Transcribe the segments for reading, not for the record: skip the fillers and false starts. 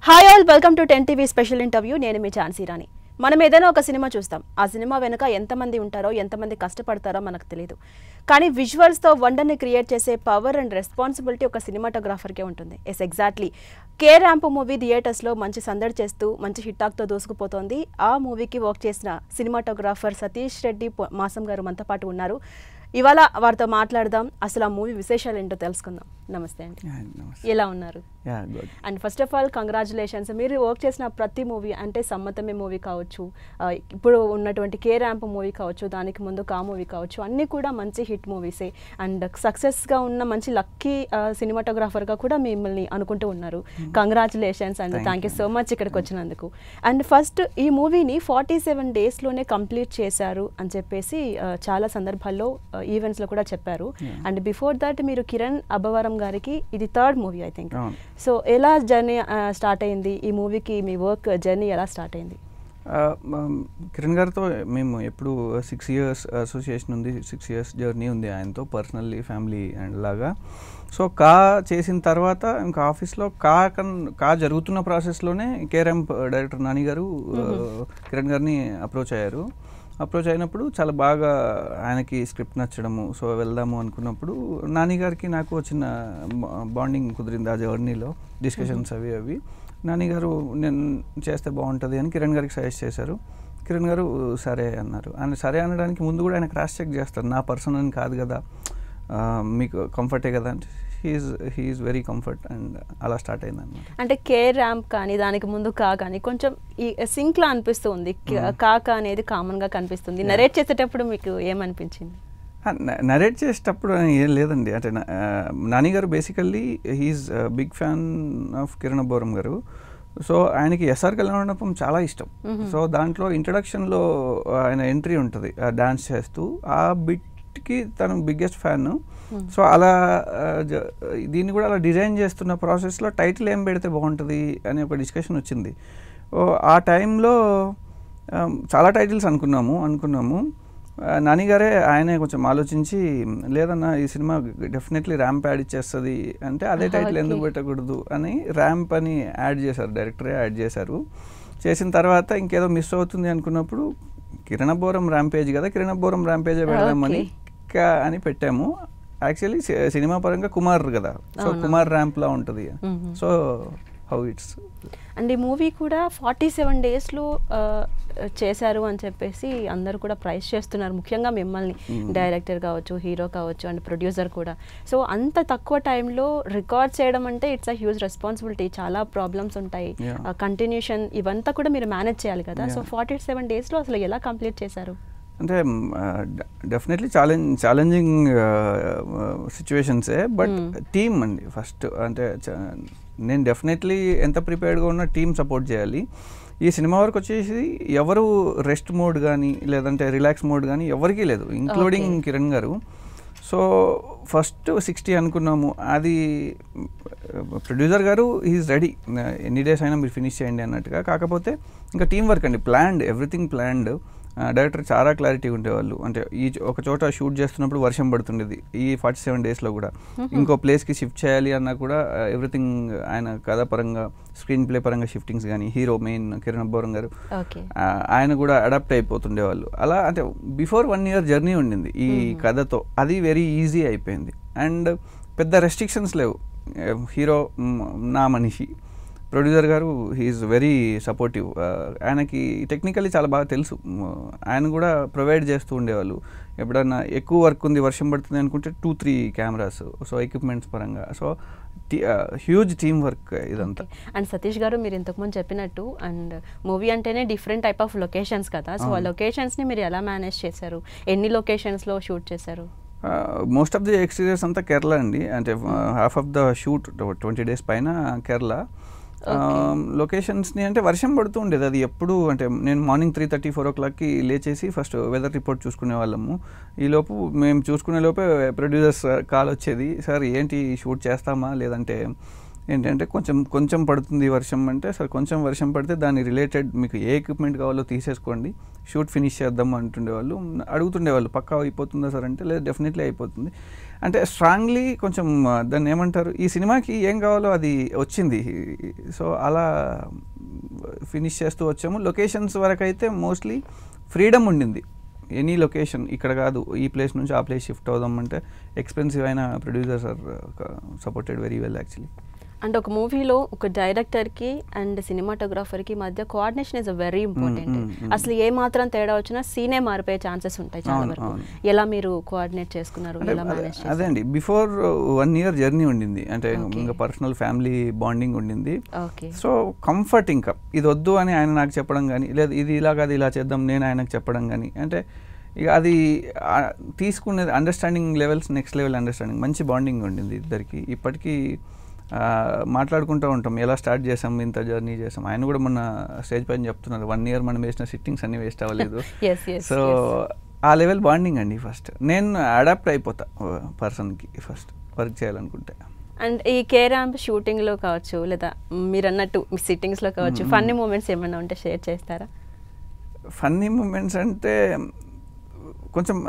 Hi all, welcome to 10 TV special interview. నేను మీ ఝాన్సీ రాణి. మనం ఏదైనా ఒక సినిమా చూస్తాం, ఆ సినిమా వెనుక ఎంతమంది ఉంటారో ఎంతమంది కష్టపడతారో మనకు తెలియదు. కానీ విజువల్స్తో వండర్ని క్రియేట్ చేసే పవర్ అండ్ రెస్పాన్సిబిలిటీ ఒక సినిమాటోగ్రాఫర్కే ఉంటుంది. ఎగ్జాక్ట్లీ కే ర్యాంప్ మూవీ థియేటర్స్లో మంచి సందడి చేస్తూ మంచి హిట్టాక్తో దూసుకుపోతోంది. ఆ మూవీకి వర్క్ చేసిన సినిమాటోగ్రాఫర్ సతీష్ రెడ్డి మాసం గారు మనతో పాటు ఉన్నారు. ఇవాళ వారితో మాట్లాడదాం, అసలు ఆ మూవీ విశేషాలు ఏంటో తెలుసుకుందాం. నమస్తే అండి, ఎలా ఉన్నారు? And first of all congratulations. మీరు వర్క్ చేసిన ప్రతి మూవీ, అంటే సమ్మతమే మూవీ కావచ్చు, ఇప్పుడు ఉన్నటువంటి కే ర్యాంప్ మూవీ కావచ్చు, దానికి ముందు కా మూవీ కావచ్చు, అన్నీ కూడా మంచి హిట్ మూవీసే. అండ్ సక్సెస్గా ఉన్న మంచి లక్కీ సినిమాటోగ్రాఫర్గా కూడా మిమ్మల్ని అనుకుంటూ ఉన్నారు. Congratulations and thank you so much ఇక్కడికి వచ్చినందుకు. అండ్ ఫస్ట్ ఈ మూవీని 47 డేస్లోనే కంప్లీట్ చేశారు అని చెప్పేసి చాలా సందర్భాల్లో ఈవెంట్స్లో కూడా చెప్పారు. అండ్ బిఫోర్ దట్ మీరు కిరణ్ అబ్బవరం గారికి ఇది 3rd movie I think. So ఎలా జర్నీ స్టార్ట్ అయింది? ఈ మూవీకి మీ వర్క్ జర్నీ ఎలా స్టార్ట్ అయింది? కిరణ్ గారితో మేము ఎప్పుడు 6 years అసోసియేషన్ ఉంది, 6 years జర్నీ ఉంది ఆయనతో, పర్సనల్లీ ఫ్యామిలీ అండ్ లాగా. సో కా చేసిన తర్వాత ఇంకా ఆఫీస్లో కా జరుగుతున్న ప్రాసెస్లోనే కే ర్యాంప్ డైరెక్టర్ నాని గారు కిరణ్ గారిని అప్రోచ్ అయినప్పుడు చాలా బాగా ఆయనకి స్క్రిప్ట్ నచ్చడము. సో వెళ్దాము అనుకున్నప్పుడు నాని గారికి నాకు చిన్న బాండింగ్ కుదిరింది ఆ జర్నీలో, డిస్కషన్స్ అవి. నాని గారు నేను చేస్తే బాగుంటుంది అని కిరణ్ గారికి సజెస్ట్ చేశారు. కిరణ్ గారు సరే అన్నారు. ఆయన సరే అనడానికి ముందు కూడా ఆయన క్రాస్ చెక్ చేస్తారు, నా పర్సన్ అని కాదు కదా, మీకు కంఫర్టే కదా అంటే హీఈస్ వెరీ కంఫర్ట్. అండ్ అలా స్టార్ట్ అయింది అనమాట. అంటే కే ర్యాంప్ కానీ దానికి ముందు కా కానీ కొంచెం ఈ సింక్లా అనిపిస్తుంది, కాక అనేది కామన్గా కనిపిస్తుంది. నరేట్ చేసేటప్పుడు మీకు ఏమనిపించింది? నరేట్ చేసేటప్పుడు ఏం లేదండి, అంటే Nani garu basically he's big fan of Kiran Abbavaram garu. So ఆయనకి ఎస్ఆర్ కళ్యాణమండపం చాలా ఇష్టం. సో దాంట్లో ఇంట్రడక్షన్లో ఆయన ఎంట్రీ ఉంటుంది డాన్స్ చేస్తూ, ఆ బిట్కి తను బిగ్గెస్ట్ ఫ్యాన్. సో అలా దీన్ని కూడా అలా డిజైన్ చేస్తున్న ప్రాసెస్లో టైటిల్ ఏం పెడితే బాగుంటుంది అనే ఒక డిస్కషన్ వచ్చింది. ఆ టైంలో చాలా టైటిల్స్ అనుకున్నాము. నాని గారే ఆయనే కొంచెం ఆలోచించి, లేదన్నా ఈ సినిమా డెఫినెట్లీ ర్యాంప్ యాడ్ ఇచ్చేస్తుంది అంటే అదే టైటిల్ ఎందుకు పెట్టకూడదు అని ర్యాంప్ అని యాడ్ చేశారు, డైరెక్టరే యాడ్ చేశారు. చేసిన తర్వాత ఇంకేదో మిస్ అవుతుంది అనుకున్నప్పుడు కిరణ్ అబ్బవరం ర్యాంపేజ్ కదా, కిరణ్ అబ్బవరం ర్యాంపేజే పెడదామని అని పెట్టాము. యాక్చువల్లీ సినిమా పరంగా కుమార్ కదా, సో కుమార్ ర్యాంప్లా ఉంటుంది. So how it's. అండ్ ఈ మూవీ కూడా 47 డేస్లో చేశారు అని చెప్పేసి అందరూ కూడా ప్రైజ్ చేస్తున్నారు, ముఖ్యంగా మిమ్మల్ని, డైరెక్టర్ కావచ్చు, హీరో కావచ్చు అండ్ ప్రొడ్యూసర్ కూడా. సో అంత తక్కువ టైంలో రికార్డ్ చేయడం అంటే ఇట్స్ అ హ్యూజ్ రెస్పాన్సిబిలిటీ. చాలా ప్రాబ్లమ్స్ ఉంటాయి, కంటిన్యూషన్ ఇవంతా కూడా మీరు మేనేజ్ చేయాలి కదా. సో 47 డేస్లో అసలు ఎలా కంప్లీట్ చేశారు? అంటే డెఫినెట్లీ ఛాలెంజింగ్ సిచ్యువేషన్సే, బట్ టీమ్ అండి ఫస్ట్. అంటే నేను డెఫినెట్లీ ఎంత ప్రిపేర్డ్గా ఉన్న టీమ్ సపోర్ట్ చేయాలి. ఈ సినిమా వరకు వచ్చేసి ఎవరు రెస్ట్ మోడ్ కానీ లేదంటే రిలాక్స్ మోడ్ కానీ ఎవరికీ లేదు, ఇంక్లూడింగ్ కిరణ్ గారు. సో ఫస్ట్ 60 అనుకున్నాము, అది ప్రొడ్యూసర్ గారు ఈజ్ రెడీ, ఎన్ని డేస్ అయినా మీరు ఫినిష్ చేయండి అన్నట్టుగా. కాకపోతే ఇంకా టీం వర్క్ అండి, ప్లాన్డ్, ఎవ్రీథింగ్ ప్లాన్డ్. డైరెక్టర్ చాలా క్లారిటీ ఉండేవాళ్ళు. అంటే ఈ ఒక చోట షూట్ చేస్తున్నప్పుడు వర్షం పడుతుండేది ఈ 47 డేస్లో కూడా. ఇంకో ప్లేస్కి షిఫ్ట్ చేయాలి అన్నా కూడా ఎవ్రీథింగ్ ఆయన కథాపరంగా, స్క్రీన్ ప్లే పరంగా షిఫ్టింగ్స్ కానీ, హీరో మెయిన్ కిరణ్ అబ్బవరం గారు ఆయన కూడా అడాప్ట్ అయిపోతుండేవాళ్ళు. అలా అంటే బిఫోర్ 1 year జర్నీ ఉండింది ఈ కథతో, అది వెరీ ఈజీ అయిపోయింది. అండ్ పెద్ద రెస్ట్రిక్షన్స్ లేవు. హీరో నా మనిషి, ప్రొడ్యూసర్ గారు హీఈస్ వెరీ సపోర్టివ్. ఆయనకి టెక్నికల్లీ చాలా బాగా తెలుసు, ఆయన కూడా ప్రొవైడ్ చేస్తూ ఉండేవాళ్ళు. ఎప్పుడన్నా ఎక్కువ వర్క్ ఉంది, వర్షం పడుతుంది అనుకుంటే 2-3 కెమెరాస్, సో ఎక్విప్మెంట్స్ పరంగా. సో హ్యూజ్ టీమ్ వర్క్ ఇదంతా. అండ్ సతీష్ గారు, మీరు ఇంతకుముందు చెప్పినట్టు అండ్ మూవీ అంటేనే డిఫరెంట్ టైప్ ఆఫ్ లొకేషన్స్ కదా. సో ఆ లొకేషన్స్ని మీరు ఎలా మేనేజ్ చేశారు? ఎన్ని లొకేషన్స్లో షూట్ చేశారు? మోస్ట్ ఆఫ్ ది ఎక్స్టీరియర్స్ అంతా కేరళ అండి. అంటే half of the shoot 20 days పైన కేరళ. లొకేషన్స్ని అంటే వర్షం పడుతూ ఉండేది, అది ఎప్పుడు అంటే నేను మార్నింగ్ 3:30-4 o'clockకి లేచేసి ఫస్ట్ వెదర్ రిపోర్ట్ చూసుకునే వాళ్ళము. ఈలోపు మేము చూసుకునే లోపే ప్రొడ్యూసర్స్ కాల్ వచ్చేది, సార్ ఏంటి షూట్ చేస్తామా లేదంటే ఏంటంటే కొంచెం పడుతుంది వర్షం అంటే, సార్ కొంచెం వర్షం పడితే దాని రిలేటెడ్ మీకు ఏ ఎక్విప్మెంట్ కావాలో తీసేసుకోండి, షూట్ ఫినిష్ చేద్దాం అంటుండేవాళ్ళు. అడుగుతుండేవాళ్ళు పక్కా అయిపోతుందా సార్ అంటే, లేదు డెఫినెట్లీ అయిపోతుంది. అంటే స్ట్రాంగ్లీ కొంచెం దాన్ని ఏమంటారు, ఈ సినిమాకి ఏం కావాలో అది వచ్చింది. సో అలా ఫినిష్ చేస్తూ వచ్చాము. లొకేషన్స్ వరకు అయితే మోస్ట్లీ ఫ్రీడమ్ ఉండింది. ఎనీ లొకేషన్ ఇక్కడ కాదు, ఈ ప్లేస్ నుంచి ఆ ప్లేస్ షిఫ్ట్ అవుదాం అంటే ఎక్స్పెన్సివ్ అయిన producers are supported very well actually. And ఒక మూవీలో ఒక డైరెక్టర్కి అండ్ సినిమాటోగ్రాఫర్కి మధ్య కోఆర్డినేషన్ ఇస్ వెరీ ఇంపార్టెంట్. అసలు ఏ మాత్రం తేడా వచ్చినా సీనే మారిపోయే ఛాన్సెస్ ఉంటాయి చాలా వరకు. ఎలా మీరు కోఆర్డినేట్ చేసుకున్నారు, ఎలా మేనేజ్ చేశారు? అదే అండి, బిఫోర్ 1 year జర్నీ ఉండింది, అంటే ఇంకా పర్సనల్ ఫ్యామిలీ బాండింగ్ ఉండింది. సో కంఫర్ట్, ఇంకా ఇది వద్దు అని ఆయన నాకు చెప్పడం కానీ, లేదు ఇది ఇలా కాదు ఇలా చేద్దాం నేను ఆయనకు చెప్పడం కానీ, అంటే ఇక అది తీసుకునేది understanding levels next level understanding, మంచి బాండింగ్ ఉండింది ఇద్దరికి. ఇప్పటికీ మాట్లాడుకుంటూ ఉంటాం, ఎలా స్టార్ట్ చేసాం, ఇంత జర్నీ చేసాం. ఆయన కూడా మొన్న స్టేజ్ పైన చెప్తున్నారు 1 year మనం వేసిన సిట్టింగ్స్ అన్నీ వేస్ట్ అవ్వలేదు. సో ఆ లెవెల్ బాండింగ్ అండి. ఫస్ట్ నేను అడాప్ట్ అయిపోతా పర్సన్కి ఫస్ట్ వర్క్ చేయాలనుకుంటే. అండ్ ఈ కే ర్యాంప్ షూటింగ్లో కావచ్చు, లేదా మీరు అన్నట్టు మీ సిట్టింగ్స్లో కావచ్చు, ఫన్నీ మూమెంట్స్ ఏమైనా ఉంటే షేర్ చేస్తారా? ఫన్నీ మూమెంట్స్ అంటే కొంచెం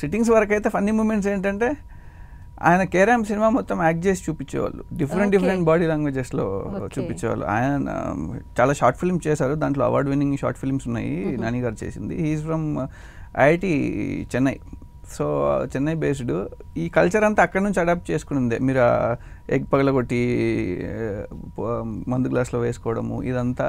సిట్టింగ్స్ వరకు అయితే ఫన్నీ మూమెంట్స్ ఏంటంటే, ఆయన కేరామ్ సినిమా మొత్తం యాక్ట్ చేసి చూపించేవాళ్ళు, డిఫరెంట్ బాడీ లాంగ్వేజెస్లో చూపించేవాళ్ళు. ఆయన చాలా షార్ట్ ఫిల్మ్ చేశారు, దాంట్లో అవార్డ్ విన్నింగ్ షార్ట్ ఫిల్మ్స్ ఉన్నాయి. నాని గారు చేసింది. He's from IIT Chennai. So Chennai based. ఈ కల్చర్ అంతా అక్కడ నుంచి అడాప్ట్ చేసుకునిందే. మీరు ఎగ్ పగలగొట్టి మందు గ్లాస్లో వేసుకోవడము ఇదంతా,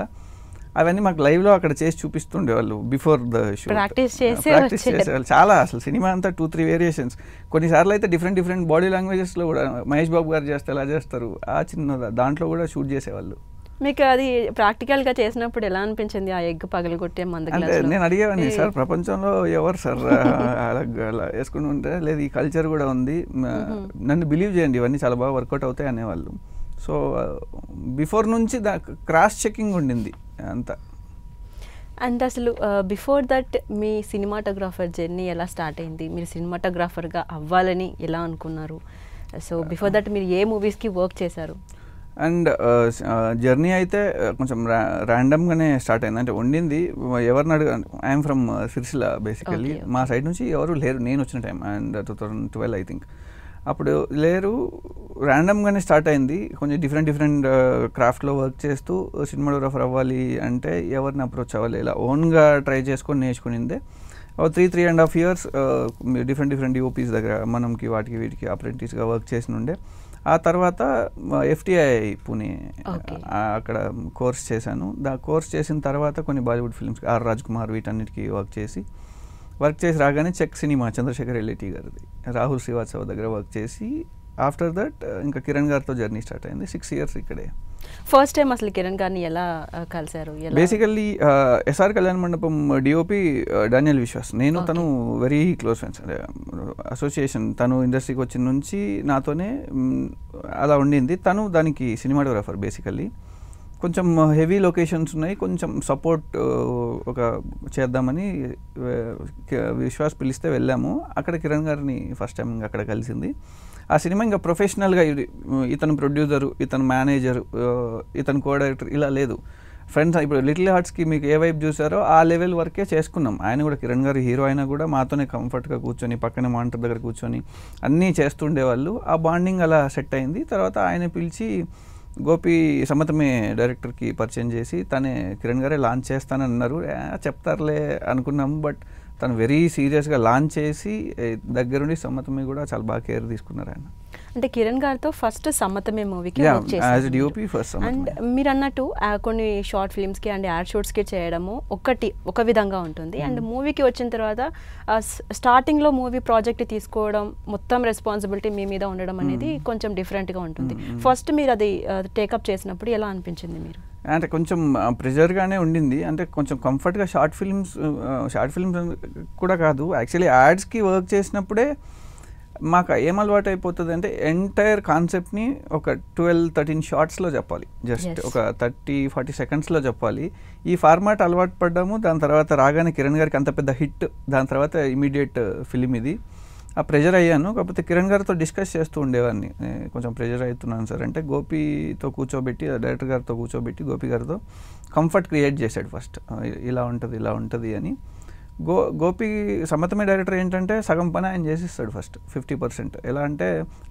అవన్నీ మాకు లైవ్లో అక్కడ చేసి చూపిస్తుండేవాళ్ళు బిఫోర్ ద షూట్. ప్రాక్టీస్ చేసేవాళ్ళు చాలా. అసలు సినిమా అంతా 2-3 వేరియేషన్స్, కొన్నిసార్లు అయితే డిఫరెంట్ బాడీ లాంగ్వేజెస్లో కూడా. మహేష్ బాబు గారు చేస్తే ఎలా చేస్తారు, ఆ చిన్న దాంట్లో కూడా షూట్ చేసేవాళ్ళు. మీకు అది ప్రాక్టికల్గా చేసినప్పుడు ఎలా అనిపించింది, ఆ ఎగ్ పగలగొట్టే మందు గ్లాస్? అంటే నేను అడిగేవాడిని, సార్ ప్రపంచంలో ఎవరు సార్ అలా వేసుకుని ఉంటే, లేదు ఈ కల్చర్ కూడా ఉంది, నన్ను బిలీవ్ చేయండి ఇవన్నీ చాలా బాగా వర్కౌట్ అవుతాయి అనేవాళ్ళు. సో బిఫోర్ నుంచి క్రాస్ చెకింగ్ ఉండింది అంతా. అండ్ అసలు before that me cinematographer journey ఎలా స్టార్ట్ అయింది? మీరు సినిమాటోగ్రాఫర్గా అవ్వాలని ఎలా అనుకున్నారు? సో బిఫోర్ దట్ మీరు ఏ మూవీస్కి వర్క్ చేశారు? అండ్ జర్నీ అయితే కొంచెం ర్యాండమ్గానే స్టార్ట్ అయింది. అంటే ఉండింది ఎవరిని ఐఎమ్ ఫ్రమ్ సిరిసిల్ల బేసికల్లీ. మా సైడ్ నుంచి ఎవరు లేరు నేను వచ్చిన టైం, అండ్ 2012 ఐ థింక్. అప్పుడు లేరు, ర్యాండమ్గానే స్టార్ట్ అయింది. కొంచెం డిఫరెంట్ క్రాఫ్ట్లో వర్క్ చేస్తూ సినిమాటోగ్రాఫర్ అవ్వాలి అంటే ఎవరిని అప్రోచ్ అవ్వాలి, ఇలా ఓన్గా ట్రై చేసుకొని నేర్చుకునిందే. 3.5 years డిఫరెంట్ డిఓపీస్ దగ్గర మనంకి వాటికి వీటికి అప్రెంటిస్గా వర్క్ చేసి ఉండే. ఆ తర్వాత FTI పూణే అక్కడ కోర్స్ చేశాను. కోర్స్ చేసిన తర్వాత కొన్ని బాలీవుడ్ ఫిల్మ్స్ ఆర్ రాజ్ కుమార్ వీటన్నిటికీ వర్క్ చేసి రాగానే చెక్ సినిమా చంద్రశేఖర్ ఎల్లేటి గారిది, రాహుల్ శ్రీవాత్సవ దగ్గర వర్క్ చేసి ఆఫ్టర్ దట్ ఇంకా కిరణ్ గారితో జర్నీ స్టార్ట్ అయింది. 6 years ఇక్కడే. ఫస్ట్ టైం అసలు కిరణ్ గారిని ఎలా కలిశారు? బేసికల్లీ SR కళ్యాణ మండపం డిఓపి డానియల్ విశ్వాస్, నేను తను వెరీ క్లోజ్ ఫ్రెండ్స్, అసోసియేషన్. తను ఇండస్ట్రీకి వచ్చిన నుంచి నాతోనే అలా ఉండింది. తను దానికి సినిమాటోగ్రాఫర్. బేసికల్లీ కొంచెం హెవీ లొకేషన్స్ ఉన్నాయి, కొంచెం సపోర్ట్ ఒక చేద్దామని విశ్వాస్ పిలిస్తే వెళ్ళాము. అక్కడ కిరణ్ గారిని ఫస్ట్ టైం అక్కడ కలిసింది. ఆ సినిమా ఇంకా ప్రొఫెషనల్గా ఇతను ప్రొడ్యూసరు, ఇతను మేనేజరు, ఇతను కో డైరెక్టర్ ఇలా లేదు. ఫ్రెండ్స్. ఇప్పుడు లిటిల్ హార్ట్స్కి మీకు ఏ వైపు చూసారో ఆ లెవెల్ వరకే చేసుకున్నాం. ఆయన కూడా కిరణ్ గారు హీరో అయినా కూడా మాతోనే కంఫర్ట్గా కూర్చొని పక్కనే మానిటర్ దగ్గర కూర్చొని అన్నీ చేస్తుండేవాళ్ళు. ఆ బాండింగ్ అలా సెట్ అయింది. తర్వాత ఆయన పిలిచి గోపి సమ్మతమే డైరెక్టర్కి పరిచయం చేసి తనే కిరణ్ గారే లాంచ్ చేస్తానని అన్నారు. చెప్తారులే అనుకున్నాము. బట్ తను వెరీ సీరియస్గా లాంచ్ చేసి దగ్గరుండి సమ్మతమే కూడా చాలా బాగా కేర్ తీసుకున్నారు ఆయన. అంటే కిరణ్ గారితో ఫస్ట్ సమ్మతమే మూవీకి అండ్ మీరు అన్నట్టు కొన్ని షార్ట్ ఫిల్మ్స్కి అండ్ యాడ్ షూట్స్కి చేయడము ఒక విధంగా ఉంటుంది. అండ్ మూవీకి వచ్చిన తర్వాత స్టార్టింగ్లో మూవీ ప్రాజెక్ట్ తీసుకోవడం, మొత్తం రెస్పాన్సిబిలిటీ మీ మీద ఉండడం అనేది కొంచెం డిఫరెంట్గా ఉంటుంది. ఫస్ట్ మీరు అది టేకప్ చేసినప్పుడు ఎలా అనిపించింది మీరు? అంటే కొంచెం ప్రెజర్గానే ఉండింది. అంటే కొంచెం కంఫర్ట్గా షార్ట్ ఫిల్మ్స్ కూడా కాదు, యాక్చువల్లీ యాడ్స్కి వర్క్ చేసినప్పుడే మాకు ఏం అలవాటు అయిపోతుంది అంటే ఎంటైర్ కాన్సెప్ట్ని ఒక 12-13 షార్ట్స్లో చెప్పాలి. జస్ట్ ఒక 30-40 సెకండ్స్లో చెప్పాలి. ఈ ఫార్మాట్ అలవాటు పడ్డాము. దాని తర్వాత రాగానే కిరణ్ గారికి అంత పెద్ద హిట్, దాని తర్వాత ఇమీడియట్ ఫిలిం ఇది. ఆ ప్రెజర్ అయ్యాను. కాకపోతే కిరణ్ గారితో డిస్కస్ చేస్తూ ఉండేవాడిని, కొంచెం ప్రెజర్ అవుతున్నాను సార్ అంటే గోపితో కూర్చోబెట్టి, డైరెక్టర్ గారితో కూర్చోబెట్టి గోపి గారితో కంఫర్ట్ క్రియేట్ చేశాడు ఫస్ట్. ఇలా ఉంటుంది అని గోపి సమ్మతమే డైరెక్టర్ ఏంటంటే సగం పని ఆయన చేసిస్తాడు ఫస్ట్ 50%. ఎలా అంటే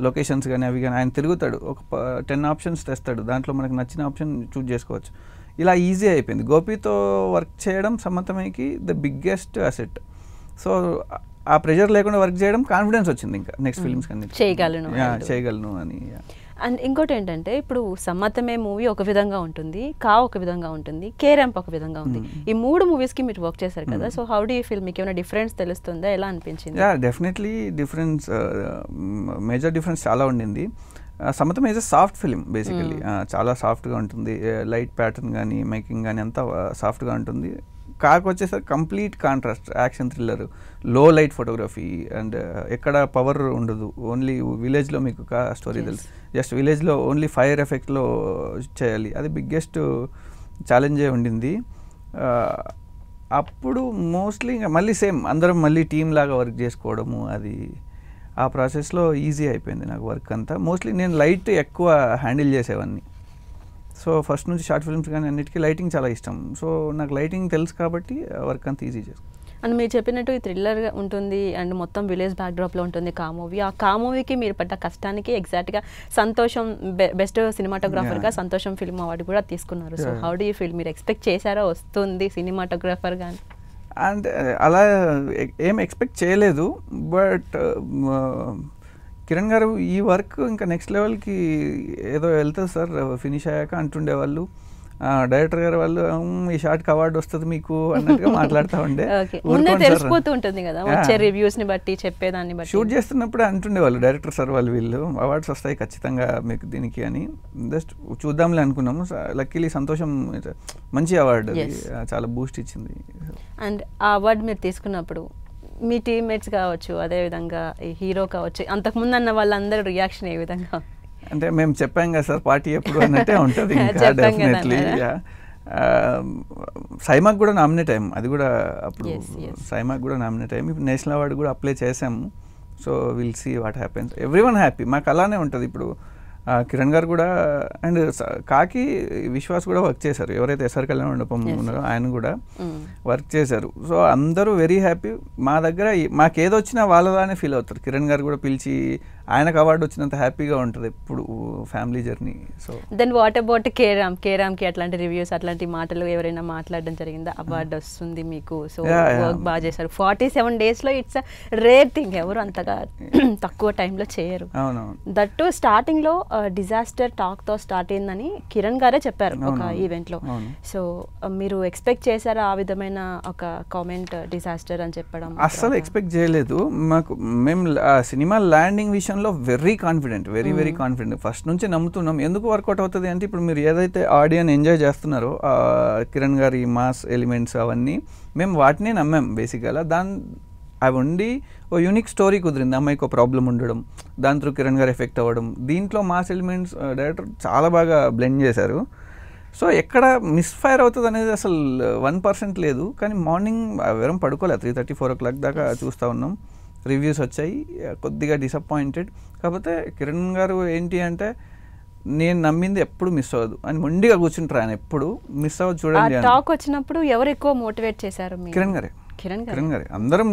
లొకేషన్స్ కానీ అవి కానీ ఆయన తిరుగుతాడు, ఒక 10 ఆప్షన్స్ తెస్తాడు, దాంట్లో మనకు నచ్చిన ఆప్షన్ చూజ్ చేసుకోవచ్చు. ఇలా ఈజీ అయిపోయింది. గోపితో వర్క్ చేయడం సమ్మతమేకి ద బిగ్గెస్ట్ అసెట్. సో ఆ ప్రెషర్ లేకుండా వర్క్ చేయడం కాన్ఫిడెన్స్ వచ్చింది ఇంకా నెక్స్ట్ ఫిల్మ్స్ కన్నీ చేయగలను అని. అండ్ ఇంకోటి ఏంటంటే ఇప్పుడు సమ్మతమే మూవీ ఒక విధంగా ఉంటుంది, ఒక విధంగా ఉంటుంది, కే ర్యాంప్ ఒక విధంగా ఉంది. ఈ 3 మూవీస్కి మీరు వర్క్ చేశారు కదా, so how do you feel? మీకు ఏమైనా డిఫరెన్స్ తెలుస్తుందా, ఎలా అనిపించింది? డెఫినెట్లీ డిఫరెన్స్, మేజర్ డిఫరెన్స్ చాలా ఉండింది. Sammatham is a soft film basically, చాలా సాఫ్ట్గా ఉంటుంది, లైట్ ప్యాటర్న్ కానీ మేకింగ్ కానీ అంతా సాఫ్ట్గా ఉంటుంది. వచ్చేసరికి కంప్లీట్ కాంట్రాస్ట్, యాక్షన్ థ్రిల్లర్, లో లైట్ ఫోటోగ్రఫీ అండ్ ఎక్కడ పవర్ ఉండదు, ఓన్లీ విలేజ్లో మీకు స్టోరీ తెలుసు, జస్ట్ విలేజ్లో ఓన్లీ ఫైర్ ఎఫెక్ట్లో చేయాలి. అది బిగ్గెస్ట్ ఛాలెంజే ఉండింది. అప్పుడు మోస్ట్లీ ఇంకా మళ్ళీ సేమ్ అందరం మళ్ళీ టీమ్ లాగా వర్క్ చేసుకోవడము, అది ఆ ప్రాసెస్లో ఈజీ అయిపోయింది నాకు వర్క్ అంతా. మోస్ట్లీ నేను లైట్ ఎక్కువ హ్యాండిల్ చేసేవాడిని. సో ఫస్ట్ నుంచి షార్ట్ ఫిల్మ్స్ కానీ అన్నిటికీ లైటింగ్ చాలా ఇష్టం. సో నాకు లైటింగ్ తెలుసు కాబట్టి వర్క్ అంతా ఈజీ చేస్తాను. అండ్ మీరు చెప్పినట్టు ఈ థ్రిల్లర్గా ఉంటుంది అండ్ మొత్తం విలేజ్ బ్యాక్డ్రాప్లో ఉంటుంది మూవీ. ఆ మూవీకి మీరు పడ్డ కష్టానికి ఎగ్జాక్ట్గా సంతోషం బెస్ట్ సినిమాటోగ్రాఫర్గా సంతోషం ఫిల్మ్ అవార్డు కూడా తీసుకున్నారు. So how do you feel? మీరు ఎక్స్పెక్ట్ చేశారా వస్తుంది సినిమాటోగ్రాఫర్ కానీ? అంటే అలా ఏం ఎక్స్పెక్ట్ చేయలేదు. బట్ కిరణ్ గారు ఈ వర్క్ ఇంకా నెక్స్ట్ లెవెల్కి ఏదో వెళ్తుంది సార్ ఫినిష్ అయ్యాక అంటుండేవాళ్ళు. డైరెక్టర్ గారు వాళ్ళు ఈ షార్ట్కి అవార్డు వస్తుంది మీకు అన్నట్టుగా మాట్లాడుతూ ఉండే. తెలిసిపోతూ ఉంటుంది కదా వచ్చే రివ్యూస్ని బట్టి, చెప్పేదాన్ని బట్టి. షూట్ చేస్తున్నప్పుడు అంటుండేవాళ్ళు డైరెక్టర్ సార్ వాళ్ళు, వీళ్ళు అవార్డ్స్ వస్తాయి ఖచ్చితంగా మీకు దీనికి అని. జస్ట్ చూద్దాంలే అనుకున్నాము. లక్కీలీ సంతోషం మంచి అవార్డు, చాలా బూస్ట్ ఇచ్చింది. అండ్ ఆ అవార్డు మీరు తీసుకున్నప్పుడు మీ టీమ్మేట్స్ కావచ్చు, అదేవిధంగా ఈ హీరో కావచ్చు, అంతకుముందు అన్న వాళ్ళందరూ రియాక్షన్ ఏ విధంగా? అంటే మేము చెప్పాం కదా సార్ పార్టీ ఎప్పుడు అన్నట్టే ఉంటుంది ఇంకా డెఫినెట్లీ. సైమాక్ కూడా నామినేట్ అయ్యాము, అది కూడా అప్పుడు సైమాక్ కూడా నామినేట్ అయ్యాము. ఇప్పుడు నేషనల్ అవార్డు కూడా అప్లై చేసాము. So will see what happens. Everyone happy, మాకు అలానే ఉంటుంది. ఇప్పుడు కిరణ్ గారు కూడా అండ్ కాకి విశ్వాస్ కూడా వర్క్ చేశారు, ఎవరైతే ఎస్ఆర్ కళ్యాణ మండపం ఉన్నారో ఆయన కూడా వర్క్ చేశారు. సో అందరూ వెరీ హ్యాపీ. మా దగ్గర మాకేదో వచ్చినా వాళ్ళలానే ఫీల్ అవుతారు. కిరణ్ గారు కూడా పిలిచి ఆయనకు అవార్డు వచ్చినంత హ్యాపీగా ఉంటుంది ఎప్పుడు family journey. So then what about కేరామ్కి అట్లాంటి రివ్యూస్, అట్లాంటి మాటలు ఎవరైనా మాట్లాడడం జరిగిందా? అవార్డు వస్తుంది మీకు, సో వర్క్ బాగా చేశారు. 47 daysలో ఇట్స్ రేర్ థింగ్, ఎవరు అంతగా తక్కువ టైంలో చేయరు. దట్టు స్టార్టింగ్లో డిజాస్టర్ టాక్తో స్టార్ట్ అయిందని కిరణ్ గారే చెప్పారు ఒక ఈవెంట్లో. సో మీరు ఎక్స్పెక్ట్ చేశారా ఆ విధమైన ఒక కామెంట్, డిజాస్టర్ అని చెప్పడం? అస్సలు ఎక్స్పెక్ట్ చేయలేదు. మేము సినిమా ల్యాండింగ్ విషయంలో very confident, very confident. First నుంచి నమ్ముతున్నాం. ఎందుకు వర్కౌట్ అవుతుంది అంటే ఇప్పుడు మీరు ఏదైతే ఆడియన్ ఎంజాయ్ చేస్తున్నారో కిరణ్ గారి మాస్ ఎలిమెంట్స్ అవన్నీ, మేము వాటిని నమ్మాం బేసిక్గా. అవి ఉండి ఓ యూనిక్ స్టోరీ కుదిరింది. అమ్మాయికి ఒక ప్రాబ్లం ఉండడం, దాని త్రూ కిరణ్ గారు ఎఫెక్ట్ అవ్వడం, దీంట్లో మాస్ ఎలిమెంట్స్ డైరెక్టర్ చాలా బాగా బ్లెండ్ చేశారు. సో ఎక్కడ మిస్ఫైర్ అవుతుంది అనేది అసలు 1% లేదు. కానీ మార్నింగ్ వెరం పడుకోలేదు, 3:30-4 o'clock దాకా చూస్తూ ఉన్నాం. రివ్యూస్ వచ్చాయి, కొద్దిగా డిసప్పాయింటెడ్. కాకపోతే కిరణ్ గారు ఏంటి అంటే నేను నమ్మింది ఎప్పుడు మిస్ అవ్వదు అని మొండిగా కూర్చుంటారు ఆయన, ఎప్పుడు మిస్ అవ్వదు చూడండి. టాక్ వచ్చినప్పుడు ఎవరు ఎక్కువ మోటివేట్ చేశారు? కిరణ్ గారే. అందరం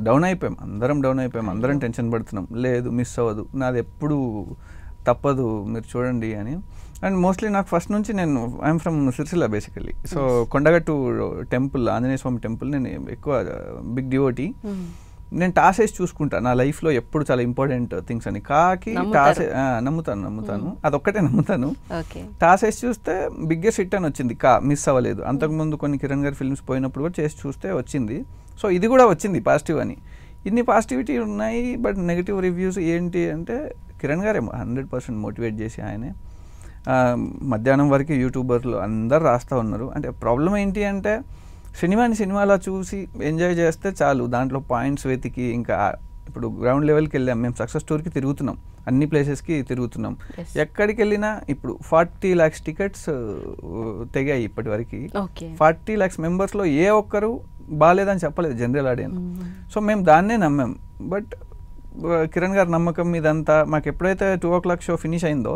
డౌన్ అయిపోయాం, అందరం టెన్షన్ పడుతున్నాం. లేదు మిస్ అవ్వదు, నాది ఎప్పుడు తప్పదు, మీరు చూడండి అని. అండ్ మోస్ట్లీ నాకు ఫస్ట్ నుంచి I'm from Sircilla basically. So Kondagattu temple, Anjaneya Swamy temple నేను ఎక్కువ బిగ్ డివోటీ. నేను టాస్ వేసి చూసుకుంటా నా లైఫ్లో ఎప్పుడు చాలా ఇంపార్టెంట్ థింగ్స్ అని. కాకి టాస్ నమ్ముతాను, అదొక్కటే నమ్ముతాను. టాస్ వేసి చూస్తే బిగ్గెస్ట్ హిట్ అని వచ్చింది, మిస్ అవ్వలేదు. అంతకుముందు కొన్ని కిరణ్ గారి ఫిల్మ్స్ పోయినప్పుడు కూడా చేసి చూస్తే వచ్చింది. సో ఇది కూడా వచ్చింది పాజిటివ్ అని. ఇన్ని పాజిటివిటీ ఉన్నాయి, బట్ నెగిటివ్ రివ్యూస్ ఏంటి అంటే కిరణ్ గారే 100% మోటివేట్ చేసి ఆయనే. మధ్యాహ్నం వరకు యూట్యూబర్లు అందరు రాస్తూ ఉన్నారు. అంటే ప్రాబ్లం ఏంటి అంటే సినిమాలా చూసి ఎంజాయ్ చేస్తే చాలు, దాంట్లో పాయింట్స్ వెతికి ఇంకా ఇప్పుడు గ్రౌండ్ లెవెల్కి వెళ్ళాం మేము. సక్సెస్ టూర్కి తిరుగుతున్నాం, అన్ని ప్లేసెస్కి తిరుగుతున్నాం. ఎక్కడికి వెళ్ళినా ఇప్పుడు 40 lakhs టికెట్స్ తెగాయి ఇప్పటి వరకు. 40 lakhs మెంబర్స్లో ఏ ఒక్కరు బాగాలేదని చెప్పలేదు జనరల్ ఆడియన్స్. సో మేము దాన్నే నమ్మాం. బట్ కిరణ్ గారి నమ్మకం ఇదంతా మాకు ఎప్పుడైతే 2 o'clock షో ఫినిష్ అయిందో